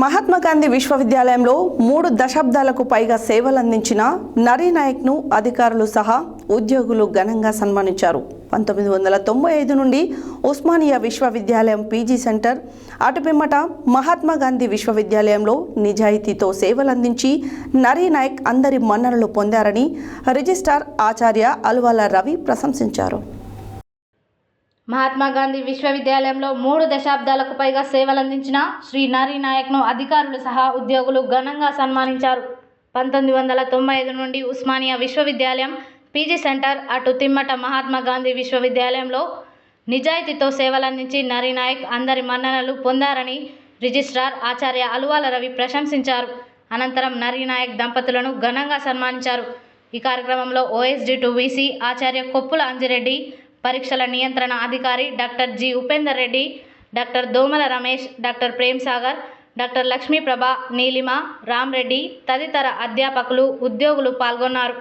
మహాత్మా గాంధీ విశ్వవిద్యాలయంలో 3 దశాబ్దాలకు పైగా సేవలందించిన నరీ నాయక్ను అధికారులు సహా ఉద్యోగులు ఘనంగా సన్మానించారు. 1995 నుండి ఉస్మానియా విశ్వవిద్యాలయం పీజీ సెంటర్, అటుపిమ్మట మహాత్మా గాంధీ విశ్వవిద్యాలయంలో నిజాయితీతో సేవలందించి నరీ నాయక్ అందరి మన్ననలు పొందారని రిజిస్ట్రార్ ఆచార్య అలువాల రవి ప్రశంసించారు. మహాత్మా గాంధీ విశ్వవిద్యాలయంలో 3 దశాబ్దాలకు పైగా సేవలందించిన శ్రీ నరీ నాయక్ను అధికారులు సహా ఉద్యోగులు ఘనంగా సన్మానించారు. 1995 నుండి ఉస్మానియా విశ్వవిద్యాలయం పీజీ సెంటర్, అటు తిమ్మట మహాత్మా గాంధీ విశ్వవిద్యాలయంలో నిజాయితీతో సేవలందించి నరీ నాయక్ అందరి మన్ననలు పొందారని రిజిస్ట్రార్ ఆచార్య అలువాల రవి ప్రశంసించారు. అనంతరం నరీ నాయక్ దంపతులను ఘనంగా సన్మానించారు. ఈ కార్యక్రమంలో ఓఎస్డీ టు వీసీ ఆచార్య కొప్పుల అంజిరెడ్డి, పరీక్షల నియంత్రణ అధికారి doctor G Upender Reddy, doctor దోమల రమేష్, డాక్టర్ ప్రేమ్ సాగర్, డాక్టర్ లక్ష్మీప్రభ, నీలిమ, రామ్రెడ్డి తదితర అధ్యాపకులు, ఉద్యోగులు పాల్గొన్నారు.